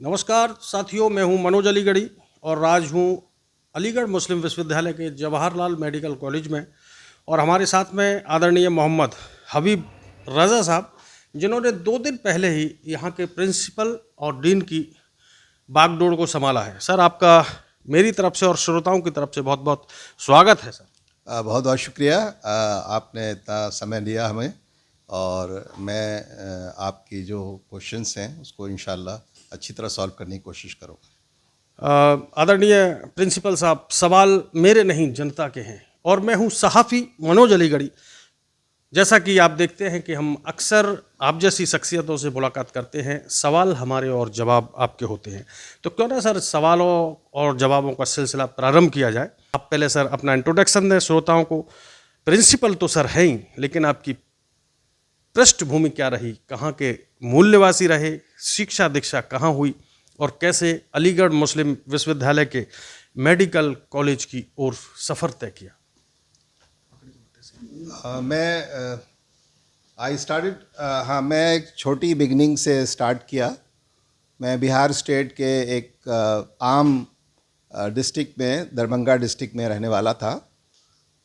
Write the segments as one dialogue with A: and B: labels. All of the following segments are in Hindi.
A: नमस्कार साथियों, मैं हूं मनोज अलीगढ़ी और आज हूं अलीगढ़ मुस्लिम विश्वविद्यालय के जवाहरलाल मेडिकल कॉलेज में। और हमारे साथ में आदरणीय मोहम्मद हबीब रज़ा साहब, जिन्होंने 2 दिन पहले ही यहाँ के प्रिंसिपल और डीन की बागडोर को संभाला है। सर, आपका मेरी तरफ से और श्रोताओं की तरफ से बहुत बहुत स्वागत है। सर,
B: बहुत बहुत शुक्रिया। आपने इतना समय दिया हमें, और मैं आपकी जो क्वेश्चंस हैं उसको इंशाल्लाह अच्छी तरह सॉल्व करने की कोशिश करूँगा।
A: आदरणीय प्रिंसिपल साहब, सवाल मेरे नहीं जनता के हैं और मैं हूँ सहाफ़ी मनोज अलीगढ़ी। जैसा कि आप देखते हैं कि हम अक्सर आप जैसी शख्सियतों से मुलाकात करते हैं, सवाल हमारे और जवाब आपके होते हैं। तो क्यों ना सर सवालों और जवाबों का सिलसिला प्रारंभ किया जाए। आप पहले सर अपना इंट्रोडक्शन दें श्रोताओं को। प्रिंसिपल तो सर हैं ही, लेकिन आपकी पृष्ठभूमि क्या रही, कहाँ के मूल्यवासी रहे, शिक्षा दीक्षा कहाँ हुई और कैसे अलीगढ़ मुस्लिम विश्वविद्यालय के मेडिकल कॉलेज की ओर सफ़र तय किया।
B: मैं एक छोटी बिगनिंग से स्टार्ट किया। मैं बिहार स्टेट के एक आम डिस्ट्रिक्ट में, दरभंगा डिस्ट्रिक्ट में रहने वाला था,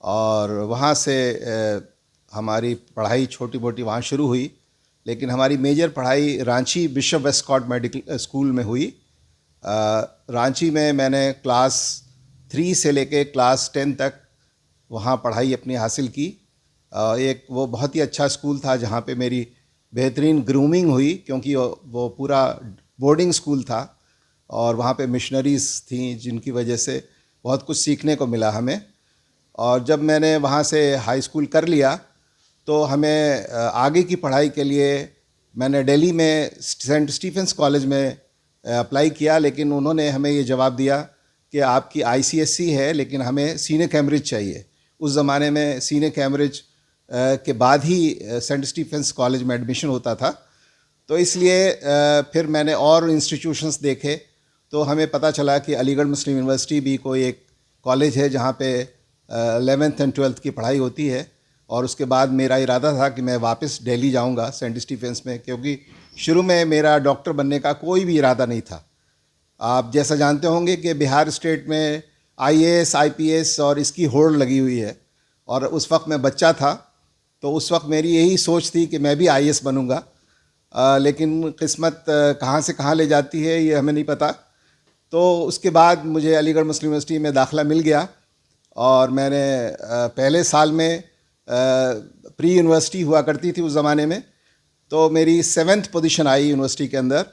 B: और वहाँ से हमारी पढ़ाई छोटी मोटी वहाँ शुरू हुई। लेकिन हमारी मेजर पढ़ाई Ranchi bishop Westcott medical school में हुई। रांची में मैंने क्लास 3 से लेके क्लास 10 तक वहाँ पढ़ाई अपनी हासिल की। एक वो बहुत ही अच्छा स्कूल था जहाँ पे मेरी बेहतरीन ग्रूमिंग हुई, क्योंकि वो पूरा बोर्डिंग स्कूल था और वहाँ पे मिशनरीज़ थी, जिनकी वजह से बहुत कुछ सीखने को मिला हमें। और जब मैंने वहाँ से हाई स्कूल कर लिया तो हमें आगे की पढ़ाई के लिए मैंने दिल्ली में सेंट स्टीफेंस कॉलेज में अप्लाई किया। लेकिन उन्होंने हमें ये जवाब दिया कि आपकी आईसीएसई है, लेकिन हमें सीने कैम्ब्रिज चाहिए। उस ज़माने में सीने कैम्ब्रिज के बाद ही सेंट स्टीफेंस कॉलेज में एडमिशन होता था। तो इसलिए फिर मैंने और इंस्टीट्यूशंस देखे, तो हमें पता चला कि अलीगढ़ मुस्लिम यूनिवर्सिटी भी कोई एक कॉलेज है जहाँ पे 11th एंड 12th की पढ़ाई होती है। और उसके बाद मेरा इरादा था कि मैं वापस दिल्ली जाऊंगा सेंट स्टीफेंस में, क्योंकि शुरू में मेरा डॉक्टर बनने का कोई भी इरादा नहीं था। आप जैसा जानते होंगे कि बिहार स्टेट में आईएएस आईपीएस और इसकी होड़ लगी हुई है, और उस वक्त मैं बच्चा था, तो उस वक्त मेरी यही सोच थी कि मैं भी आईएएस बनूंगा। लेकिन किस्मत कहाँ से कहाँ ले जाती है ये हमें नहीं पता। तो उसके बाद मुझे अलीगढ़ मुस्लिम यूनिवर्सिटी में दाखिला मिल गया, और मैंने पहले साल में प्री यूनिवर्सिटी हुआ करती थी उस ज़माने में, तो मेरी 7th पोजीशन आई यूनिवर्सिटी के अंदर।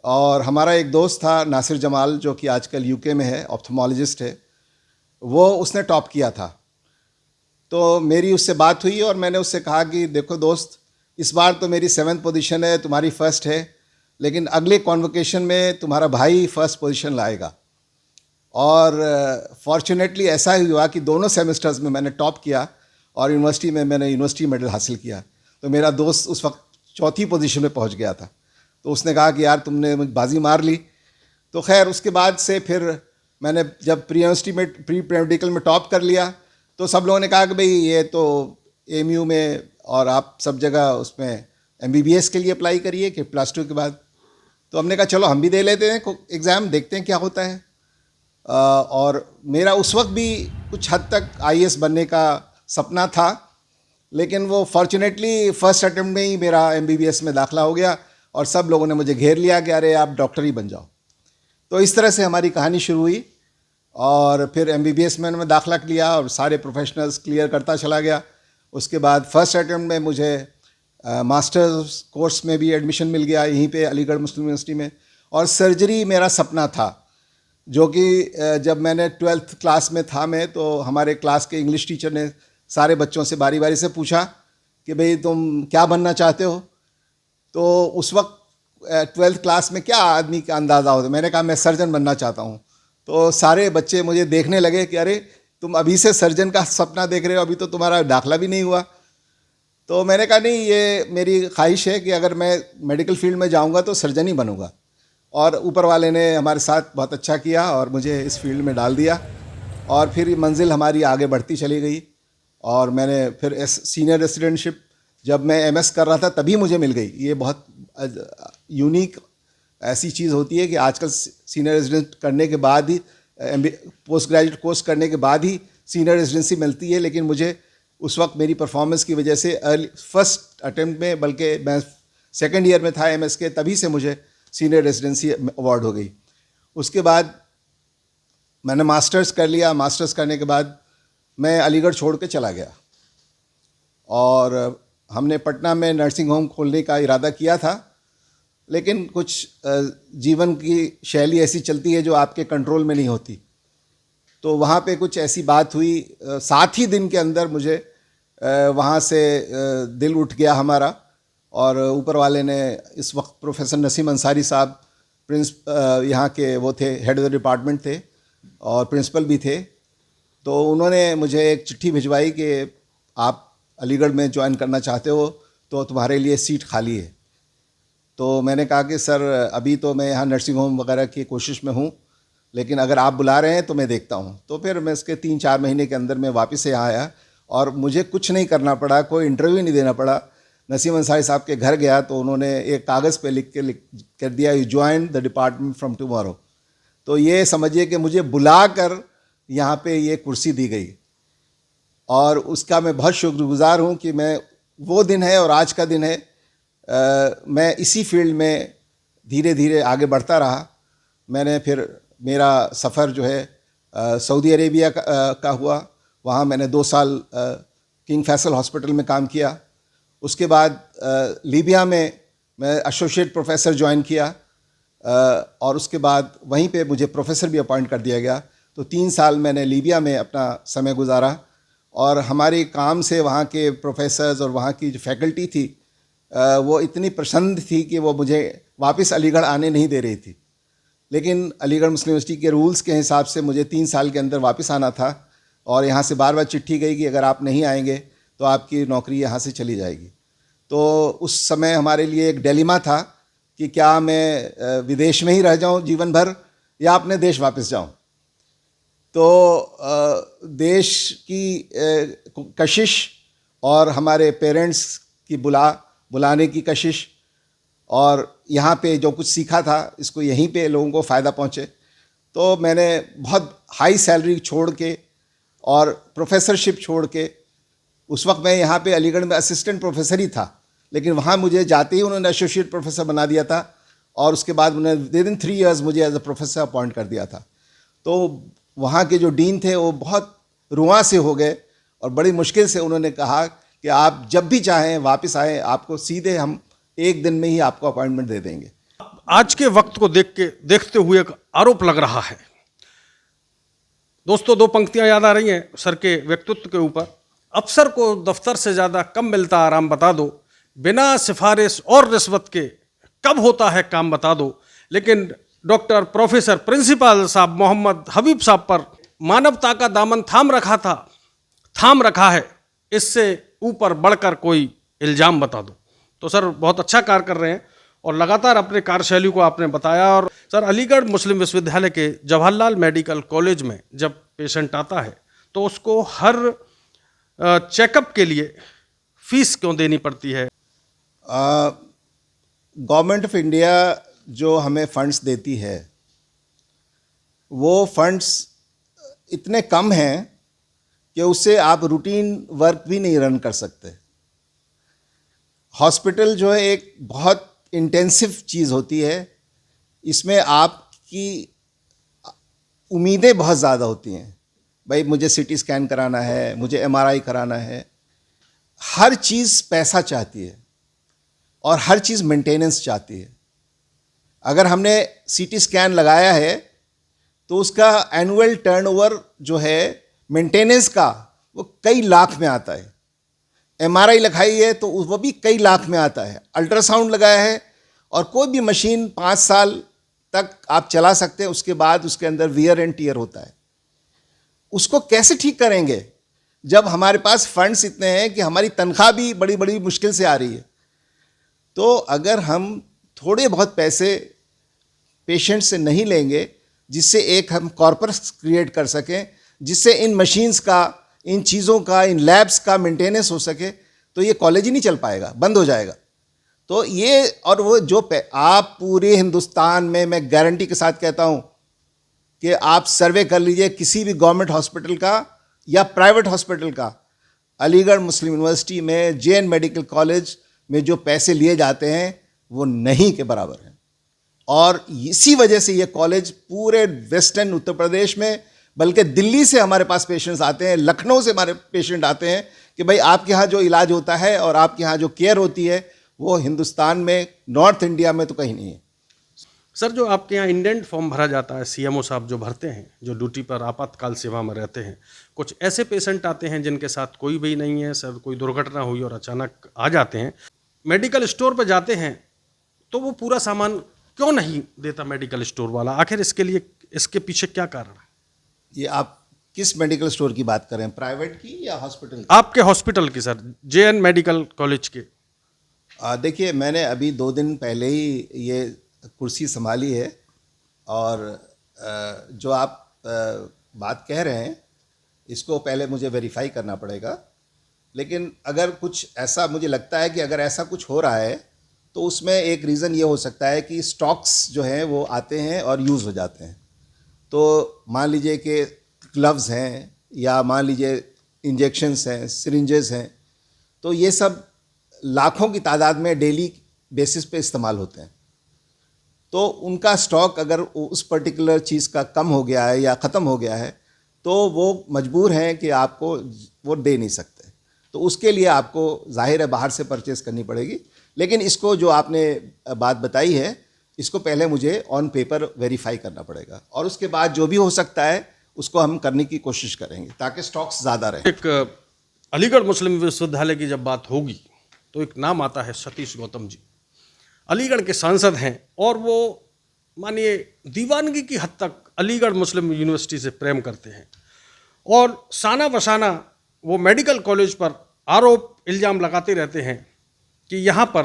B: और हमारा एक दोस्त था नासिर जमाल, जो कि आजकल यूके में है, ऑप्थेमोलॉजिस्ट है, वो उसने टॉप किया था। तो मेरी उससे बात हुई और मैंने उससे कहा कि देखो दोस्त, इस बार तो मेरी 7th पोजीशन है, तुम्हारी फर्स्ट है, लेकिन अगले कॉन्वोकेशन में तुम्हारा भाई फर्स्ट पोजीशन लाएगा। और फॉर्चुनेटली ऐसा ही हुआ कि दोनों सेमेस्टर्स में मैंने टॉप किया और यूनिवर्सिटी में मैंने यूनिवर्सिटी मेडल हासिल किया। तो मेरा दोस्त उस वक्त 4थी पोजीशन में पहुंच गया था। तो उसने कहा कि यार तुमने बाजी मार ली। तो खैर उसके बाद से फिर मैंने जब प्री यूनिवर्सिटी में प्री मेडिकल में टॉप कर लिया, तो सब लोगों ने कहा कि भाई ये तो एमयू में और आप सब जगह उसमें एमबीबीएस के लिए अप्लाई करिए कि +2 के बाद। तो हमने कहा चलो हम भी दे लेते हैं एग्ज़ाम, देखते हैं क्या होता है। और मेरा उस वक्त भी कुछ हद तक आईएएस बनने का सपना था, लेकिन वो फॉर्चुनेटली फर्स्ट अटेम्प्ट में ही मेरा एमबीबीएस में दाखिला हो गया और सब लोगों ने मुझे घेर लिया कि अरे आप डॉक्टर ही बन जाओ। तो इस तरह से हमारी कहानी शुरू हुई, और फिर एमबीबीएस में मैंने दाखिला लिया और सारे प्रोफेशनल्स क्लियर करता चला गया। उसके बाद फर्स्ट अटेम्प्ट में मुझे मास्टर्स कोर्स में भी एडमिशन मिल गया यहीं पे अलीगढ़ मुस्लिम यूनिवर्सिटी में। और सर्जरी मेरा सपना था, जो कि जब मैंने 12th क्लास में था मैं, तो हमारे क्लास के इंग्लिश टीचर ने सारे बच्चों से बारी बारी से पूछा कि भाई तुम क्या बनना चाहते हो। तो उस वक्त 12th क्लास में क्या आदमी का अंदाज़ा होता, मैंने कहा मैं सर्जन बनना चाहता हूँ। तो सारे बच्चे मुझे देखने लगे कि अरे तुम अभी से सर्जन का सपना देख रहे हो, अभी तो तुम्हारा दाखिला भी नहीं हुआ। तो मैंने कहा नहीं, ये मेरी ख्वाहिश है कि अगर मैं मेडिकल फील्ड में जाऊँगा तो सर्जन ही बनूँगा। और ऊपर वाले ने हमारे साथ बहुत अच्छा किया और मुझे इस फील्ड में डाल दिया, और फिर मंजिल हमारी आगे बढ़ती चली गई। और मैंने फिर सीनियर रेसिडेंटशिप जब मैं एमएस कर रहा था तभी मुझे मिल गई। ये बहुत यूनिक ऐसी चीज़ होती है कि आजकल सीनियर रेजिडेंट करने के बाद ही, पोस्ट ग्रेजुएट कोर्स करने के बाद ही सीनियर रेजिडेंसी मिलती है, लेकिन मुझे उस वक्त मेरी परफॉर्मेंस की वजह से फर्स्ट अटेम्प्ट में, बल्कि मैं सेकेंड ईयर में था MS के, तभी से मुझे सीनियर रेजिडेंसी अवार्ड हो गई। उसके बाद मैंने मास्टर्स कर लिया। मास्टर्स करने के बाद मैं अलीगढ़ छोड़ के चला गया और हमने पटना में नर्सिंग होम खोलने का इरादा किया था, लेकिन कुछ जीवन की शैली ऐसी चलती है जो आपके कंट्रोल में नहीं होती। तो वहाँ पे कुछ ऐसी बात हुई, 7 ही दिन के अंदर मुझे वहाँ से दिल उठ गया हमारा, और ऊपर वाले ने, इस वक्त प्रोफेसर नसीम अंसारी साहब यहाँ के वो थे, हेड ऑफ द डिपार्टमेंट थे और प्रिंसिपल भी थे। तो उन्होंने मुझे एक चिट्ठी भिजवाई कि आप अलीगढ़ में ज्वाइन करना चाहते हो तो तुम्हारे लिए सीट खाली है। तो मैंने कहा कि सर अभी तो मैं यहाँ नर्सिंग होम वगैरह की कोशिश में हूँ, लेकिन अगर आप बुला रहे हैं तो मैं देखता हूँ। तो फिर मैं इसके 3-4 महीने के अंदर मैं वापस से यहाँ आया और मुझे कुछ नहीं करना पड़ा, कोई इंटरव्यू नहीं देना पड़ा। नसीम अंसारी साहब के घर गया तो उन्होंने एक कागज़ पे लिख कर दिया, you join the department from tomorrow. तो ये समझिए कि मुझे बुला कर यहाँ पे ये कुर्सी दी गई, और उसका मैं बहुत शुक्रगुजार हूँ कि मैं, वो दिन है और आज का दिन है, मैं इसी फील्ड में धीरे धीरे आगे बढ़ता रहा। मैंने फिर, मेरा सफ़र जो है सऊदी अरेबिया का हुआ। वहाँ मैंने 2 साल किंग फैसल हॉस्पिटल में काम किया। उसके बाद लीबिया में मैं एसोसिएट प्रोफेसर ज्वाइन किया, और उसके बाद वहीं पे मुझे प्रोफेसर भी अपॉइंट कर दिया गया। तो 3 साल मैंने लीबिया में अपना समय गुजारा, और हमारे काम से वहाँ के प्रोफेसर्स और वहाँ की जो फैकल्टी थी वो इतनी प्रसन्न थी कि वो मुझे वापस अलीगढ़ आने नहीं दे रही थी। लेकिन अलीगढ़ मुस्लिम यूनिवर्सिटी के रूल्स के हिसाब से मुझे 3 साल के अंदर वापस आना था, और यहाँ से बार बार चिट्ठी गई कि अगर आप नहीं आएंगे तो आपकी नौकरी यहाँ से चली जाएगी। तो उस समय हमारे लिए एक डिलेमा था कि क्या मैं विदेश में ही रह जाऊँ जीवन भर, या अपने देश वापस जाऊँ। तो देश की कशिश और हमारे पेरेंट्स की बुलाने की कशिश, और यहाँ पे जो कुछ सीखा था इसको यहीं पे लोगों को फ़ायदा पहुँचे। तो मैंने बहुत हाई सैलरी छोड़ के और प्रोफेसरशिप छोड़ के, उस वक्त मैं यहाँ पे अलीगढ़ में असिस्टेंट प्रोफेसर ही था, लेकिन वहाँ मुझे जाते ही उन्होंने एसोसिएट प्रोफेसर बना दिया था, और उसके बाद उन्होंने विदिन 3 इयर्स मुझे एज अ प्रोफेसर अपॉइंट कर दिया था। तो वहाँ के जो डीन थे वो बहुत रुआं से हो गए, और बड़ी मुश्किल से उन्होंने कहा कि आप जब भी चाहें वापस आएँ, आपको सीधे हम 1 दिन में ही आपको अपॉइंटमेंट दे देंगे।
A: आज के वक्त को देखते हुए एक आरोप लग रहा है। दोस्तों, 2 पंक्तियां याद आ रही हैं सर के व्यक्तित्व के ऊपर। अफसर को दफ्तर से ज़्यादा कम मिलता आराम बता दो, बिना सिफारिश और रिश्वत के कब होता है काम बता दो। लेकिन डॉक्टर प्रोफेसर प्रिंसिपल साहब मोहम्मद हबीब साहब पर मानवता का दामन थाम रखा है, इससे ऊपर बढ़कर कोई इल्ज़ाम बता दो। तो सर बहुत अच्छा कार्य कर रहे हैं, और लगातार अपने कार्यशैली को आपने बताया। और सर, अलीगढ़ मुस्लिम विश्वविद्यालय के जवाहरलाल मेडिकल कॉलेज में जब पेशेंट आता है तो उसको हर चेकअप के लिए फीस क्यों देनी पड़ती है?
B: गवर्नमेंट ऑफ इंडिया जो हमें फंड्स देती है, वो फंड्स इतने कम हैं कि उससे आप रूटीन वर्क भी नहीं रन कर सकते। हॉस्पिटल जो है एक बहुत इंटेंसिव चीज़ होती है, इसमें आपकी उम्मीदें बहुत ज़्यादा होती हैं। भाई मुझे CT स्कैन कराना है, मुझे MRI कराना है, हर चीज़ पैसा चाहती है और हर चीज़ मेंटेनेंस चाहती है। अगर हमने CT स्कैन लगाया है तो उसका एनुअल टर्नओवर जो है मेंटेनेंस का वो कई लाख में आता है। MRI लगाई है तो वो भी कई लाख में आता है। अल्ट्रासाउंड लगाया है, और कोई भी मशीन 5 साल तक आप चला सकते हैं, उसके बाद उसके अंदर वियर एंड टीयर होता है। उसको कैसे ठीक करेंगे जब हमारे पास फंड्स इतने हैं कि हमारी तनख्वाह भी बड़ी बड़ी मुश्किल से आ रही है। तो अगर हम थोड़े बहुत पैसे पेशेंट से नहीं लेंगे, जिससे एक हम कॉर्पस क्रिएट कर सकें, जिससे इन मशीन्स का, इन चीज़ों का, इन लैब्स का मेंटेनेंस हो सके, तो ये कॉलेज ही नहीं चल पाएगा, बंद हो जाएगा। तो ये और वो जो आप पूरे हिंदुस्तान में, मैं गारंटी के साथ कहता हूँ कि आप सर्वे कर लीजिए किसी भी गवर्नमेंट हॉस्पिटल का या प्राइवेट हॉस्पिटल का, अलीगढ़ मुस्लिम यूनिवर्सिटी में, जे.एन. मेडिकल कॉलेज में जो पैसे लिए जाते हैं वो नहीं के बराबर हैं। और इसी वजह से ये कॉलेज पूरे वेस्टर्न उत्तर प्रदेश में, बल्कि दिल्ली से हमारे पास पेशेंट्स आते हैं, लखनऊ से हमारे पेशेंट आते हैं कि भाई आपके यहाँ जो इलाज होता है और आपके यहाँ जो केयर होती है वो हिंदुस्तान में, नॉर्थ इंडिया में तो कहीं नहीं है।
A: सर, जो आपके यहाँ इंडेंट फॉर्म भरा जाता है, सीएमओ साहब जो भरते हैं, जो ड्यूटी पर आपातकाल सेवा में रहते हैं, कुछ ऐसे पेशेंट आते हैं जिनके साथ कोई भी नहीं है सर, कोई दुर्घटना हुई और अचानक आ जाते हैं, मेडिकल स्टोर पर जाते हैं, तो वो पूरा सामान क्यों नहीं देता मेडिकल स्टोर वाला? आखिर इसके पीछे क्या कारण है?
B: ये आप किस मेडिकल स्टोर की बात कर रहे हैं, प्राइवेट की या हॉस्पिटल की?
A: आपके हॉस्पिटल की सर, जे.एन. मेडिकल कॉलेज के।
B: देखिए, मैंने अभी 2 दिन पहले ही ये कुर्सी संभाली है और जो आप बात कह रहे हैं इसको पहले मुझे वेरीफाई करना पड़ेगा। लेकिन अगर कुछ ऐसा, मुझे लगता है कि अगर ऐसा कुछ हो रहा है तो उसमें एक रीज़न ये हो सकता है कि स्टॉक्स जो हैं वो आते हैं और यूज़ हो जाते हैं। तो मान लीजिए कि ग्लव्स हैं या मान लीजिए इंजेक्शंस हैं, सिरिंजेस हैं, तो ये सब लाखों की तादाद में डेली बेसिस पे इस्तेमाल होते हैं। तो उनका स्टॉक अगर उस पर्टिकुलर चीज़ का कम हो गया है या ख़त्म हो गया है तो वो मजबूर हैं कि आपको वो दे नहीं सकते। तो उसके लिए आपको ज़ाहिर है बाहर से परचेज़ करनी पड़ेगी। लेकिन इसको जो आपने बात बताई है, इसको पहले मुझे ऑन पेपर वेरीफाई करना पड़ेगा और उसके बाद जो भी हो सकता है उसको हम करने की कोशिश करेंगे ताकि स्टॉक्स ज़्यादा रहें।
A: एक अलीगढ़ मुस्लिम विश्वविद्यालय की जब बात होगी तो एक नाम आता है सतीश गौतम जी। अलीगढ़ के सांसद हैं और वो मानिए दीवानगी की हद तक अलीगढ़ मुस्लिम यूनिवर्सिटी से प्रेम करते हैं और साना बसाना वो मेडिकल कॉलेज पर आरोप इल्ज़ाम लगाते रहते हैं कि यहाँ पर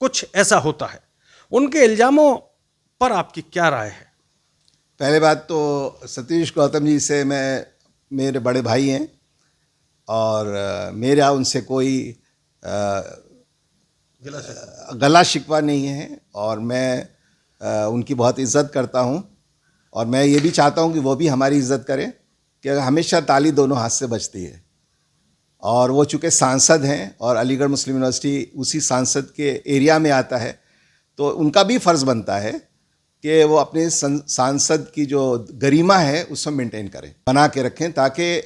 A: कुछ ऐसा होता है। उनके इल्ज़ामों पर आपकी क्या राय है?
B: पहले बात तो सतीश गौतम जी से मेरे बड़े भाई हैं और मेरा उनसे कोई गला शिकवा नहीं है और मैं उनकी बहुत इज़्ज़त करता हूँ और मैं ये भी चाहता हूँ कि वो भी हमारी इज़्ज़त करें कि हमेशा ताली दोनों हाथ से बजती है। और वो चूँकि सांसद हैं और अलीगढ़ मुस्लिम यूनिवर्सिटी उसी सांसद के एरिया में आता है तो उनका भी फ़र्ज़ बनता है कि वो अपने सांसद की जो गरिमा है उसको मेंटेन करें, बना के रखें, ताकि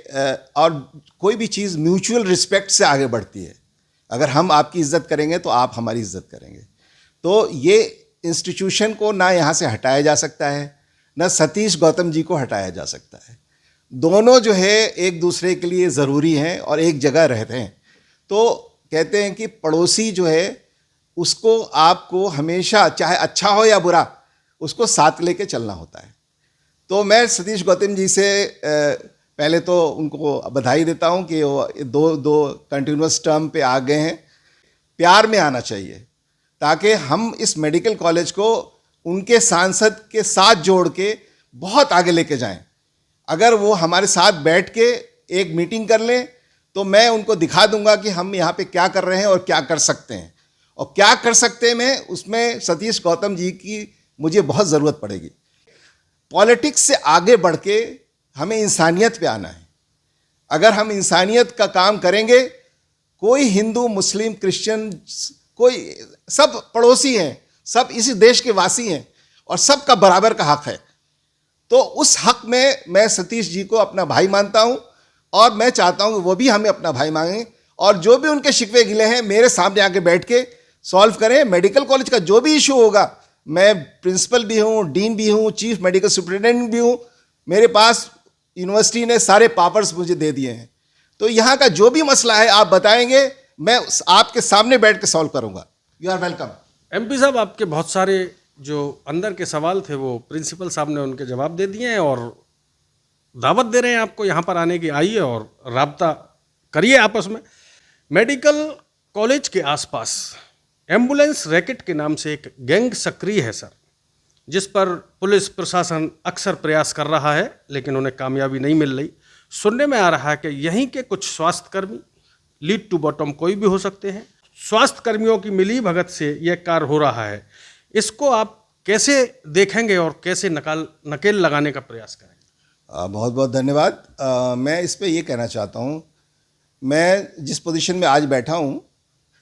B: और कोई भी चीज़ म्यूचुअल रिस्पेक्ट से आगे बढ़ती है। अगर हम आपकी इज़्ज़त करेंगे तो आप हमारी इज़्ज़त करेंगे। तो ये इंस्टीट्यूशन को ना यहाँ से हटाया जा सकता है, ना सतीश गौतम जी को हटाया जा सकता है। दोनों जो है एक दूसरे के लिए ज़रूरी हैं और एक जगह रहते हैं। तो कहते हैं कि पड़ोसी जो है उसको आपको हमेशा, चाहे अच्छा हो या बुरा, उसको साथ लेके चलना होता है। तो मैं सतीश गौतम जी से पहले तो उनको बधाई देता हूं कि वो दो कंटिन्यूस टर्म पे आ गए हैं। प्यार में आना चाहिए ताकि हम इस मेडिकल कॉलेज को उनके सांसद के साथ जोड़ के बहुत आगे लेके जाएं। अगर वो हमारे साथ बैठ के एक मीटिंग कर लें तो मैं उनको दिखा दूंगा कि हम यहाँ पे क्या कर रहे हैं और क्या कर सकते हैं। और क्या कर सकते हैं मैं, उसमें सतीश गौतम जी की मुझे बहुत ज़रूरत पड़ेगी। पॉलिटिक्स से आगे बढ़ के हमें इंसानियत पे आना है। अगर हम इंसानियत का काम करेंगे, कोई हिंदू, मुस्लिम, क्रिश्चियन, कोई सब पड़ोसी हैं, सब इसी देश के वासी हैं और सबका बराबर का हक है। तो उस हक में मैं सतीश जी को अपना भाई मानता हूं और मैं चाहता हूं कि वो भी हमें अपना भाई मांगें और जो भी उनके शिकवे गिले हैं मेरे सामने आके बैठ के सॉल्व करें। मेडिकल कॉलेज का जो भी इशू होगा, मैं प्रिंसिपल भी हूं, डीन भी हूं, चीफ मेडिकल सुपरिटेंडेंट भी हूं, मेरे पास यूनिवर्सिटी ने सारे पावर्स मुझे दे दिए हैं। तो यहाँ का जो भी मसला है आप बताएंगे, मैं आपके सामने बैठ के सॉल्व करूँगा। You are welcome.
A: एमपी साहब, आपके बहुत सारे जो अंदर के सवाल थे वो प्रिंसिपल साहब ने उनके जवाब दे दिए हैं और दावत दे रहे हैं आपको यहाँ पर आने की। आइए और राब्ता करिए आपस में। मेडिकल कॉलेज के आसपास एम्बुलेंस रैकेट के नाम से एक गैंग सक्रिय है सर, जिस पर पुलिस प्रशासन अक्सर प्रयास कर रहा है लेकिन उन्हें कामयाबी नहीं मिल रही। सुनने में आ रहा है कि यहीं के कुछ स्वास्थ्यकर्मी लीड टू बॉटम कोई भी हो सकते हैं स्वास्थ्य कर्मियों की मिली भगत से यह कार्य हो रहा है, इसको आप कैसे देखेंगे और कैसे नकेल लगाने का प्रयास करेंगे?
B: बहुत बहुत धन्यवाद। मैं इस पे ये कहना चाहता हूँ, मैं जिस पोजीशन में आज बैठा हूँ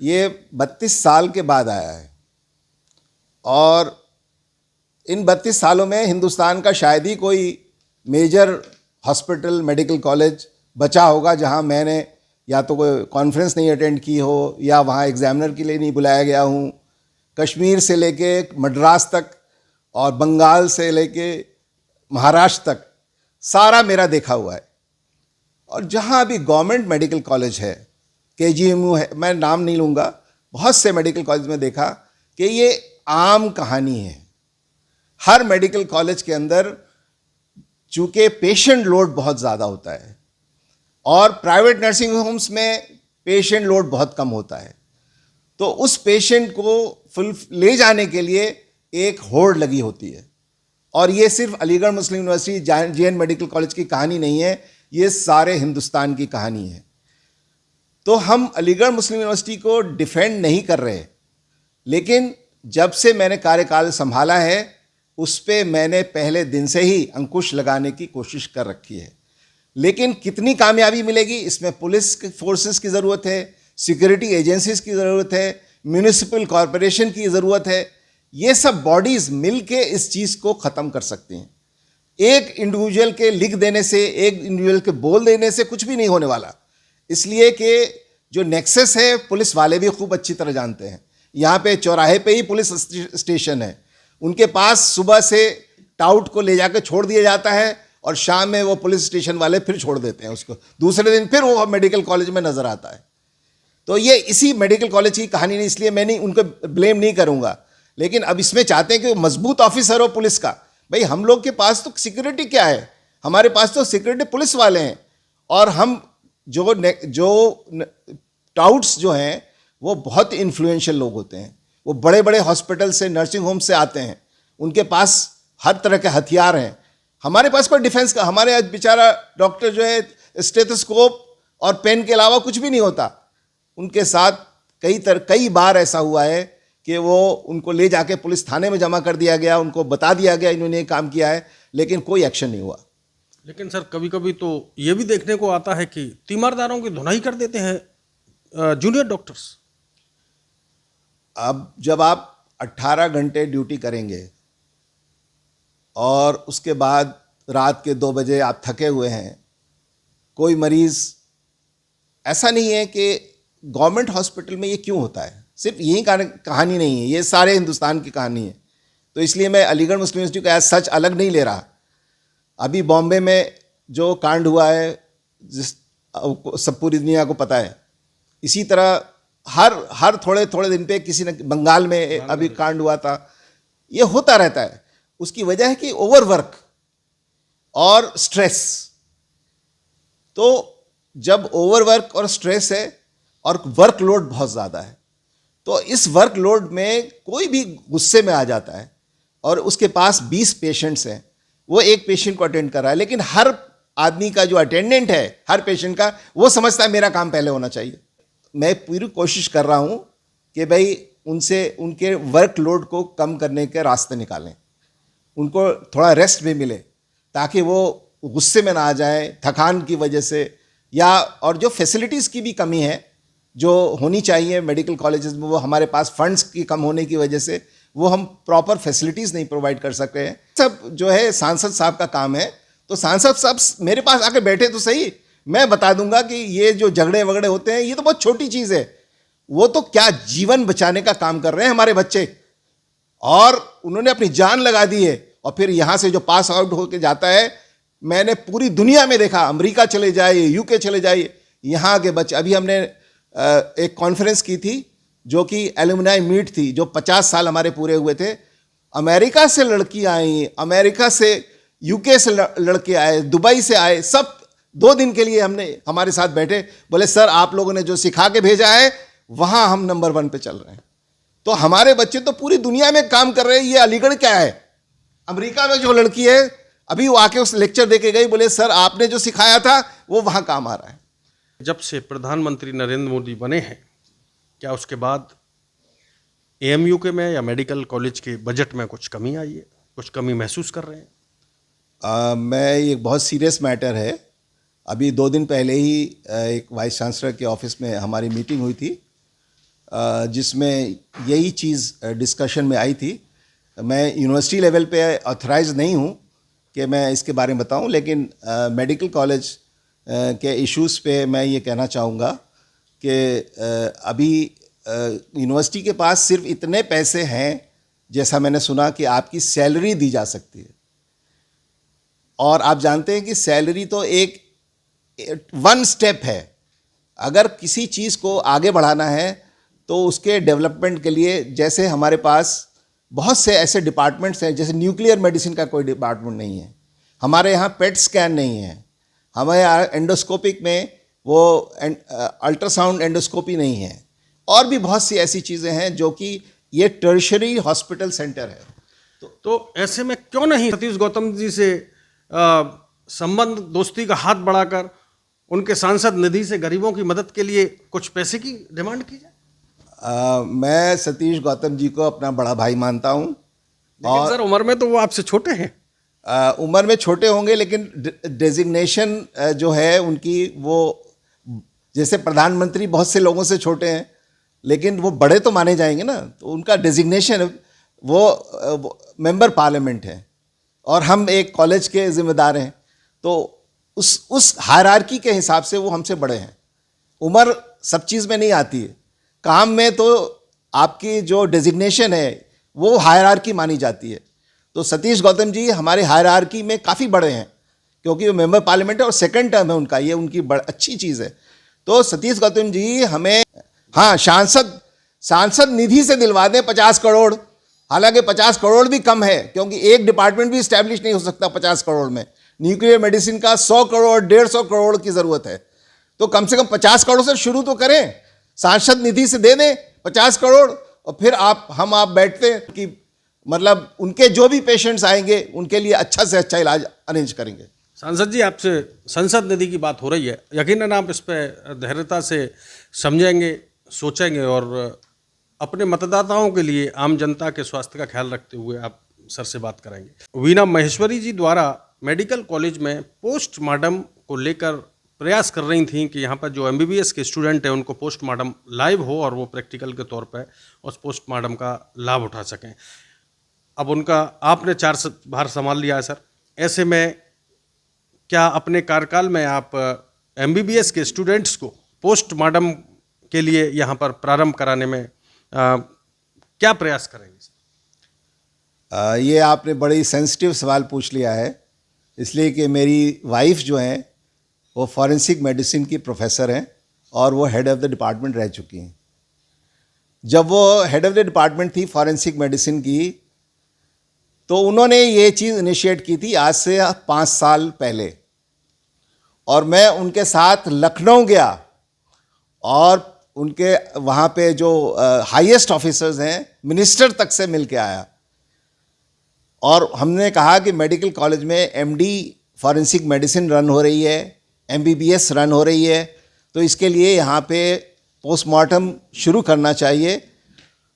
B: ये 32 साल के बाद आया है, और इन 32 सालों में हिंदुस्तान का शायद ही कोई मेजर हॉस्पिटल मेडिकल कॉलेज बचा होगा जहाँ मैंने या तो कोई कॉन्फ्रेंस नहीं अटेंड की हो या वहाँ एग्जामिनर के लिए नहीं बुलाया गया हूँ। कश्मीर से लेके मद्रास तक और बंगाल से लेके महाराष्ट्र तक सारा मेरा देखा हुआ है। और जहाँ अभी गवर्नमेंट मेडिकल कॉलेज है, KGMU है, मैं नाम नहीं लूँगा, बहुत से मेडिकल कॉलेज में देखा कि ये आम कहानी है। हर मेडिकल कॉलेज के अंदर चूँकि पेशेंट लोड बहुत ज़्यादा होता है और प्राइवेट नर्सिंग होम्स में पेशेंट लोड बहुत कम होता है, तो उस पेशेंट को ले जाने के लिए एक होड़ लगी होती है। और ये सिर्फ अलीगढ़ मुस्लिम यूनिवर्सिटी JN मेडिकल कॉलेज की कहानी नहीं है, ये सारे हिंदुस्तान की कहानी है। तो हम अलीगढ़ मुस्लिम यूनिवर्सिटी को डिफेंड नहीं कर रहे, लेकिन जब से मैंने कार्यकाल संभाला है उस पे मैंने पहले दिन से ही अंकुश लगाने की कोशिश कर रखी है। लेकिन कितनी कामयाबी मिलेगी, इसमें पुलिस फोर्सेस की ज़रूरत है, सिक्योरिटी एजेंसीज की ज़रूरत है, म्यूनिसिपल कॉरपोरेशन की ज़रूरत है। ये सब बॉडीज़ मिल के इस चीज़ को ख़त्म कर सकती हैं। एक इंडिविजुअल के लिख देने से, एक इंडिविजुअल के बोल देने से कुछ भी नहीं होने वाला। इसलिए कि जो नेक्सस है पुलिस वाले भी खूब अच्छी तरह जानते हैं। यहाँ पे चौराहे पे ही पुलिस स्टेशन है, उनके पास सुबह से टाउट को ले जाकर छोड़ दिया जाता है और शाम में वो पुलिस स्टेशन वाले फिर छोड़ देते हैं उसको, दूसरे दिन फिर वो मेडिकल कॉलेज में नज़र आता है। तो ये इसी मेडिकल कॉलेज की कहानी नहीं, इसलिए मैं नहीं उनको ब्लेम नहीं करूँगा। लेकिन अब इसमें चाहते हैं कि मजबूत ऑफिसर हो पुलिस का। भाई हम लोग के पास तो सिक्योरिटी क्या है, हमारे पास तो सिक्योरिटी पुलिस वाले हैं, और हम जो टाउट्स जो हैं वो बहुत इन्फ्लुएंशियल लोग होते हैं। वो बड़े बड़े हॉस्पिटल से, नर्सिंग होम से आते हैं, उनके पास हर तरह के हथियार हैं। हमारे पास कोई डिफेंस का, हमारे आज बेचारा डॉक्टर जो है स्टेथोस्कोप और पेन के अलावा कुछ भी नहीं होता। उनके साथ कई बार ऐसा हुआ है कि वो उनको ले जाके पुलिस थाने में जमा कर दिया गया, उनको बता दिया गया इन्होंने ये काम किया है, लेकिन कोई एक्शन नहीं हुआ।
A: लेकिन सर कभी कभी तो ये भी देखने को आता है कि तीमारदारों की धुनाई कर देते हैं जूनियर डॉक्टर्स।
B: अब जब आप 18 घंटे ड्यूटी करेंगे और उसके बाद रात के 2 बजे आप थके हुए हैं, कोई मरीज़, ऐसा नहीं है कि गवर्नमेंट हॉस्पिटल में ये क्यों होता है, सिर्फ यही कहानी नहीं है, ये सारे हिंदुस्तान की कहानी है। तो इसलिए मैं अलीगढ़ मुस्लिम यूनिवर्सिटी को एज सच अलग नहीं ले रहा। अभी बॉम्बे में जो कांड हुआ है, सब पूरी दुनिया को पता है। इसी तरह हर थोड़े थोड़े दिन पे किसी ने, बंगाल में अभी कांड हुआ था। ये होता रहता है। उसकी वजह है कि ओवरवर्क और स्ट्रेस। तो जब ओवरवर्क और स्ट्रेस है और वर्कलोड बहुत ज़्यादा है, तो इस वर्कलोड में कोई भी गुस्से में आ जाता है और उसके पास 20 पेशेंट्स हैं, वो एक पेशेंट को अटेंड कर रहा है, लेकिन हर आदमी का जो अटेंडेंट है हर पेशेंट का, वो समझता है मेरा काम पहले होना चाहिए। मैं पूरी कोशिश कर रहा हूँ कि भाई उनसे उनके वर्कलोड को कम करने के रास्ते निकालें, उनको थोड़ा रेस्ट भी मिले ताकि वो गुस्से में ना आ जाए थकान की वजह से, या और जो फैसिलिटीज़ की भी कमी है जो होनी चाहिए मेडिकल कॉलेजेस में, वो हमारे पास फंड्स की कम होने की वजह से वो हम प्रॉपर फैसिलिटीज़ नहीं प्रोवाइड कर सकते हैं। सब जो है सांसद साहब का काम है, तो सांसद साहब मेरे पास आके बैठे तो सही, मैं बता दूंगा कि ये जो झगड़े वगड़े होते हैं ये तो बहुत छोटी चीज़ है। वो तो क्या जीवन बचाने का काम कर रहे हैं हमारे बच्चे, और उन्होंने अपनी जान लगा दी है। और फिर यहाँ से जो पास आउट होकर जाता है, मैंने पूरी दुनिया में देखा, अमेरिका चले जाइए, UK चले जाइए, यहाँ के बच्चे। अभी हमने एक कॉन्फ्रेंस की थी जो कि एलुमनाई मीट थी, जो 50 साल हमारे पूरे हुए थे। अमेरिका से लड़की आई, अमेरिका से UK से लड़के आए, दुबई से आए, सब 2 दिन के लिए हमारे साथ बैठे। बोले सर आप लोगों ने जो सिखा के भेजा है वहाँ हम नंबर 1 पे चल रहे हैं। तो हमारे बच्चे तो पूरी दुनिया में काम कर रहे हैं। ये अलीगढ़ क्या है, अमेरिका में जो लड़की है अभी वो आके उस लेक्चर दे के गई, बोले सर आपने जो सिखाया था वो वहाँ काम आ रहा है।
A: जब से प्रधानमंत्री नरेंद्र मोदी बने हैं क्या उसके बाद एएमयू के में या मेडिकल कॉलेज के बजट में कुछ कमी आई है, कुछ कमी महसूस कर रहे हैं?
B: मैं ये बहुत सीरियस मैटर है। अभी 2 दिन पहले ही एक वाइस चांसलर के ऑफिस में हमारी मीटिंग हुई थी, जिसमें यही चीज़ डिस्कशन में आई थी। मैं यूनिवर्सिटी लेवल पे ऑथराइज नहीं हूँ कि मैं इसके बारे में बताऊँ, लेकिन मेडिकल कॉलेज के इश्यूज़ पे मैं ये कहना चाहूँगा कि अभी यूनिवर्सिटी के पास सिर्फ इतने पैसे हैं, जैसा मैंने सुना कि आपकी सैलरी दी जा सकती है। और आप जानते हैं कि सैलरी तो एक 1 स्टेप है। अगर किसी चीज़ को आगे बढ़ाना है तो उसके डेवलपमेंट के लिए, जैसे हमारे पास बहुत से ऐसे डिपार्टमेंट्स हैं, जैसे न्यूक्लियर मेडिसिन का कोई डिपार्टमेंट नहीं है, हमारे यहाँ पेट स्कैन नहीं है, हमारे यहाँ एंडोस्कोपिक में वो अल्ट्रासाउंड एंडोस्कोपी नहीं है, और भी बहुत सी ऐसी चीज़ें हैं जो कि ये टर्शरी हॉस्पिटल सेंटर है।
A: तो ऐसे में क्यों नहीं सतीश गौतम जी से संबंध, दोस्ती का हाथ बढ़ाकर उनके सांसद निधि से गरीबों की मदद के लिए कुछ पैसे की डिमांड की जाए?
B: मैं सतीश गौतम जी को अपना बड़ा भाई मानता हूँ।
A: लेकिन सर उम्र में तो वो आपसे छोटे हैं।
B: उम्र में छोटे होंगे, लेकिन डेजिग्नेशन जो है उनकी, वो जैसे प्रधानमंत्री बहुत से लोगों से छोटे हैं, लेकिन वो बड़े तो माने जाएंगे ना। तो उनका डेजिग्नेशन वो मेंबर पार्लियामेंट है और हम एक कॉलेज के जिम्मेदार हैं, तो उस हायरार्की के हिसाब से वो हमसे बड़े हैं। उम्र सब चीज़ में नहीं आती है, काम में तो आपकी जो डेजिग्नेशन है वो हायरार्की मानी जाती है। तो सतीश गौतम जी हमारे हायरार्की में काफ़ी बड़े हैं, क्योंकि वो मेंबर पार्लियामेंट है और 2nd टर्म है उनका, ये उनकी अच्छी चीज़ है। तो सतीश गौतम जी हमें, हाँ, सांसद निधि से दिलवा दें 50 करोड़। हालांकि 50 करोड़ भी कम है, क्योंकि एक डिपार्टमेंट भी इस्टेब्लिश नहीं हो सकता 50 करोड़ में। न्यूक्लियर मेडिसिन का 100 करोड़ 150 करोड़ की ज़रूरत है। तो कम से कम 50 करोड़ से शुरू तो करें, सांसद निधि से दे दें 50 करोड़, और फिर आप बैठते हैं कि मतलब उनके जो भी पेशेंट्स आएंगे उनके लिए अच्छा से अच्छा इलाज अरेंज करेंगे।
A: सांसद जी, आपसे संसद निधि की बात हो रही है, यकीनन आप इस पर धैर्यता से समझेंगे, सोचेंगे और अपने मतदाताओं के लिए, आम जनता के स्वास्थ्य का ख्याल रखते हुए आप सर से बात कराएंगे। वीना महेश्वरी जी द्वारा मेडिकल कॉलेज में पोस्टमार्टम को लेकर प्रयास कर रही थी कि यहाँ पर जो एमबीबीएस के स्टूडेंट हैं उनको पोस्टमार्टम लाइव हो और वो प्रैक्टिकल के तौर पर उस पोस्टमार्टम का लाभ उठा सकें। अब उनका आपने 4 बार संभाल लिया है सर, ऐसे में क्या अपने कार्यकाल में आप एमबीबीएस के स्टूडेंट्स को पोस्टमार्टम के लिए यहाँ पर प्रारंभ कराने में क्या प्रयास करेंगे सर?
B: ये आपने बड़ी सेंसिटिव सवाल पूछ लिया है, इसलिए कि मेरी वाइफ जो हैं वो फॉरेंसिक मेडिसिन की प्रोफेसर हैं और वो हेड ऑफ़ द डिपार्टमेंट रह चुकी हैं। जब वो हेड ऑफ़ द डिपार्टमेंट थी फॉरेंसिक मेडिसिन की, तो उन्होंने ये चीज़ इनिशिएट की थी आज से 5 साल पहले, और मैं उनके साथ लखनऊ गया और उनके वहाँ पे जो हाईएस्ट ऑफिसर्स हैं, मिनिस्टर तक से मिल के आया, और हमने कहा कि मेडिकल कॉलेज में एमडी फॉरेंसिक मेडिसिन रन हो रही है, एमबीबीएस रन हो रही है, तो इसके लिए यहाँ पे पोस्टमार्टम शुरू करना चाहिए।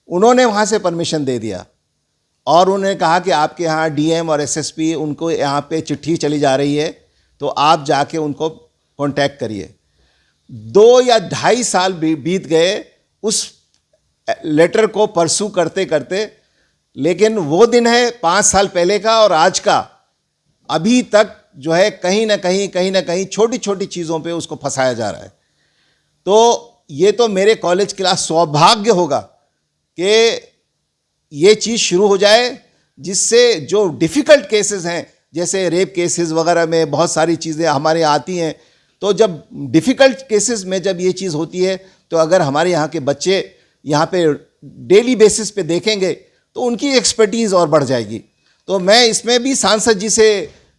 B: उन्होंने वहाँ से परमिशन दे दिया और उन्होंने कहा कि आपके यहाँ डीएम और एसएसपी, उनको यहाँ पे चिट्ठी चली जा रही है, तो आप जाके उनको कांटेक्ट करिए। 2 या 2.5 साल बीत गए उस लेटर को परसू करते करते, लेकिन वो दिन है 5 साल पहले का और आज का, अभी तक जो है कहीं ना कहीं छोटी छोटी चीज़ों पे उसको फंसाया जा रहा है। तो ये तो मेरे कॉलेज के लिए सौभाग्य होगा कि ये चीज़ शुरू हो जाए, जिससे जो डिफ़िकल्ट केसेस हैं, जैसे रेप केसेस वगैरह में बहुत सारी चीज़ें हमारे यहाँ आती हैं, तो जब डिफ़िकल्ट केसेस में जब ये चीज़ होती है, तो अगर हमारे यहाँ के बच्चे यहाँ पे डेली बेसिस पे देखेंगे तो उनकी एक्सपर्टीज़ और बढ़ जाएगी। तो मैं इसमें भी सांसद जी से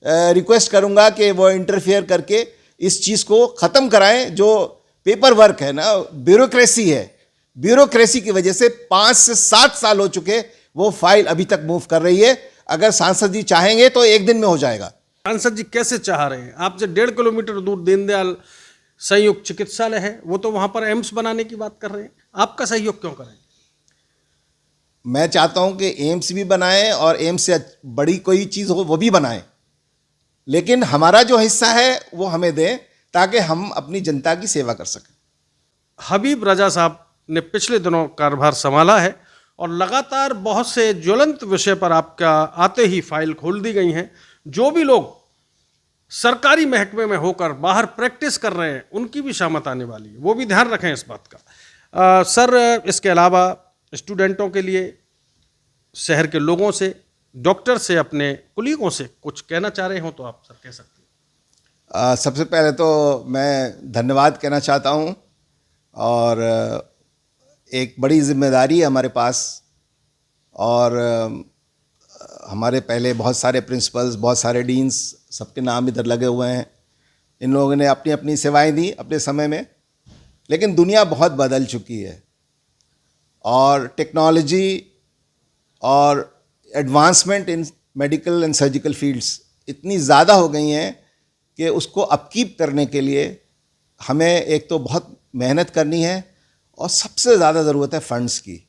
B: रिक्वेस्ट करूँगा कि वो इंटरफेयर करके इस चीज़ को ख़त्म कराएं। जो पेपर वर्क है ना, ब्यूरोक्रेसी है, ब्यूरोक्रेसी की वजह से 5 से 7 साल हो चुके, वो फाइल अभी तक मूव कर रही है। अगर सांसद जी चाहेंगे तो 1 दिन में हो जाएगा।
A: सांसद जी कैसे चाह रहे हैं? आप जो 1.5 किलोमीटर दूर दीनदयाल संयुक्त चिकित्सालय है, वो तो वहाँ पर एम्स बनाने की बात कर रहे हैं। आपका सहयोग क्यों करें?
B: मैं चाहता हूं कि एम्स भी बनाएं और एम्स से बड़ी कोई चीज़ हो वो भी बनाएं, लेकिन हमारा जो हिस्सा है वो हमें दें ताकि हम अपनी जनता की सेवा कर सकें।
A: हबीब रजा साहब ने पिछले दिनों कार्यभार संभाला है और लगातार बहुत से ज्वलंत विषय पर आपका आते ही फाइल खोल दी गई हैं। जो भी लोग सरकारी महकमे में होकर बाहर प्रैक्टिस कर रहे हैं उनकी भी शामत आने वाली है, वो भी ध्यान रखें इस बात का। सर, इसके अलावा स्टूडेंटों के लिए, शहर के लोगों से, डॉक्टर से, अपने कुलीगों से कुछ कहना चाह रहे हो तो आप सर कह सकते हैं।
B: सबसे पहले तो मैं धन्यवाद कहना चाहता हूं और एक बड़ी जिम्मेदारी है हमारे पास और हमारे पहले बहुत सारे प्रिंसिपल्स, बहुत सारे डीन्स, सबके नाम इधर लगे हुए हैं। इन लोगों ने अपनी अपनी सेवाएं दी अपने समय में, लेकिन दुनिया बहुत बदल चुकी है और टेक्नोलॉजी और advancement in medical and surgical fields इतनी ज़्यादा हो गई हैं कि उसको अपकीप करने के लिए हमें एक तो बहुत मेहनत करनी है और सबसे ज़्यादा ज़रूरत है फंड्स की।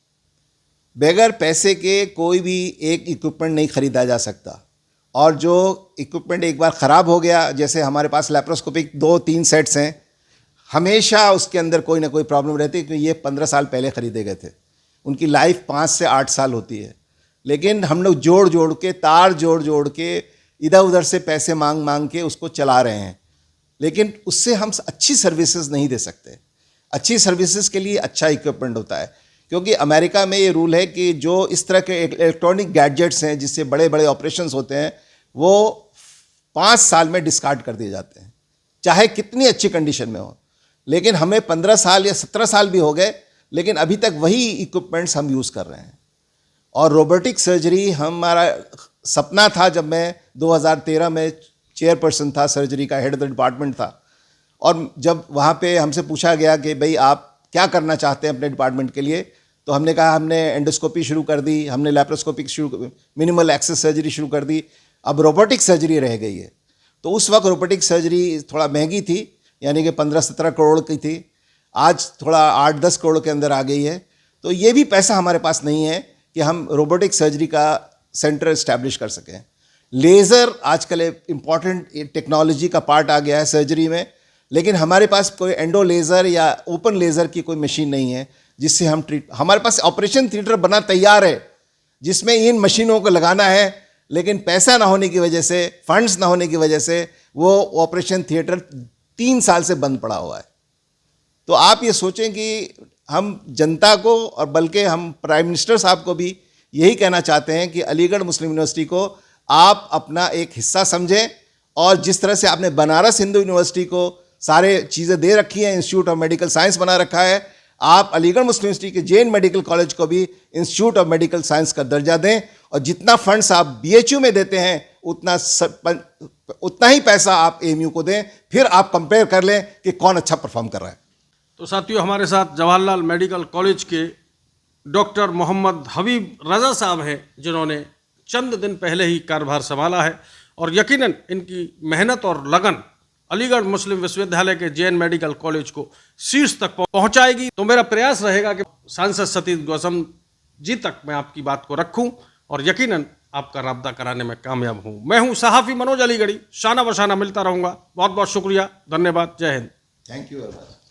B: बगैर पैसे के कोई भी एक इक्विपमेंट नहीं ख़रीदा जा सकता और जो इक्विपमेंट एक बार ख़राब हो गया, जैसे हमारे पास लैप्रोस्कोपिक 2-3 सेट्स हैं, हमेशा उसके अंदर कोई ना कोई प्रॉब्लम रहती है क्योंकि ये 15 साल पहले ख़रीदे गए थे। उनकी लाइफ 5 से 8 साल होती है, लेकिन हम लोग जोड़ जोड़ के, तार जोड़ जोड़ के, इधर उधर से पैसे मांग मांग के उसको चला रहे हैं, लेकिन उससे हम अच्छी सर्विसेज नहीं दे सकते। अच्छी सर्विसेज के लिए अच्छा इक्विपमेंट होता है, क्योंकि अमेरिका में ये रूल है कि जो इस तरह के इलेक्ट्रॉनिक गैजेट्स हैं जिससे बड़े बड़े ऑपरेशंस होते हैं वो 5 साल में डिस्कार्ड कर दिए जाते हैं, चाहे कितनी अच्छी कंडीशन में हो। लेकिन हमें 15 साल या 17 साल भी हो गए, लेकिन अभी तक वही इक्विपमेंट्स हम यूज़ कर रहे हैं। और रोबोटिक सर्जरी हमारा सपना था जब मैं 2013 में चेयरपर्सन था, सर्जरी का हेड ऑफ द डिपार्टमेंट था, और जब वहाँ पे हमसे पूछा गया कि भाई आप क्या करना चाहते हैं अपने डिपार्टमेंट के लिए, तो हमने कहा हमने एंडोस्कोपी शुरू कर दी, हमने लैप्रोस्कोपिक मिनिमल एक्सेस सर्जरी शुरू कर दी, अब रोबोटिक सर्जरी रह गई है। तो उस वक्त रोबोटिक सर्जरी थोड़ा महंगी थी, यानी कि 15-17 करोड़ की थी, आज थोड़ा 8-10 करोड़ के अंदर आ गई है। तो ये भी पैसा हमारे पास नहीं है कि हम रोबोटिक सर्जरी का सेंटर इस्टेब्लिश कर सकें। लेज़र आजकल एक इम्पॉर्टेंट टेक्नोलॉजी का पार्ट आ गया है सर्जरी में, लेकिन हमारे पास कोई एंडो लेज़र या ओपन लेज़र की कोई मशीन नहीं है जिससे हम हमारे पास ऑपरेशन थिएटर बना तैयार है जिसमें इन मशीनों को लगाना है, लेकिन पैसा ना होने की वजह से, फंड्स ना होने की वजह से वो ऑपरेशन थिएटर 3 साल से बंद पड़ा हुआ है। तो आप ये सोचें कि हम जनता को, और बल्कि हम प्राइम मिनिस्टर साहब को भी यही कहना चाहते हैं कि अलीगढ़ मुस्लिम यूनिवर्सिटी को आप अपना एक हिस्सा समझें, और जिस तरह से आपने बनारस हिंदू यूनिवर्सिटी को सारे चीज़ें दे रखी हैं, इंस्टीट्यूट ऑफ मेडिकल साइंस बना रखा है, आप अलीगढ़ मुस्लिम यूनिवर्सिटी के जैन मेडिकल कॉलेज को भी इंस्टीट्यूट ऑफ मेडिकल साइंस का दर्जा दें, और जितना फंड्स आप बीएचयू में देते हैं उतना ही पैसा आप एएमयू को दें, फिर आप कंपेयर कर लें कि कौन अच्छा परफॉर्म कर रहा है।
A: तो साथियों, हमारे साथ जवाहरलाल मेडिकल कॉलेज के डॉक्टर मोहम्मद हबीब रजा साहब हैं, जिन्होंने चंद दिन पहले ही कार्यभार संभाला है, और यकीनन इनकी मेहनत और लगन अलीगढ़ मुस्लिम विश्वविद्यालय के जैन मेडिकल कॉलेज को शीर्ष तक पहुंचाएगी। तो मेरा प्रयास रहेगा कि सांसद सतीश गौतम जी तक मैं आपकी बात को रखूं और यकीनन आपका राब्ता कराने में कामयाब हूं। मैं हूं सहाफ़ी मनोज अलीगढ़ी, शाना बशाना मिलता रहूंगा। बहुत बहुत शुक्रिया, धन्यवाद, जय Hind.
B: Thank you very much.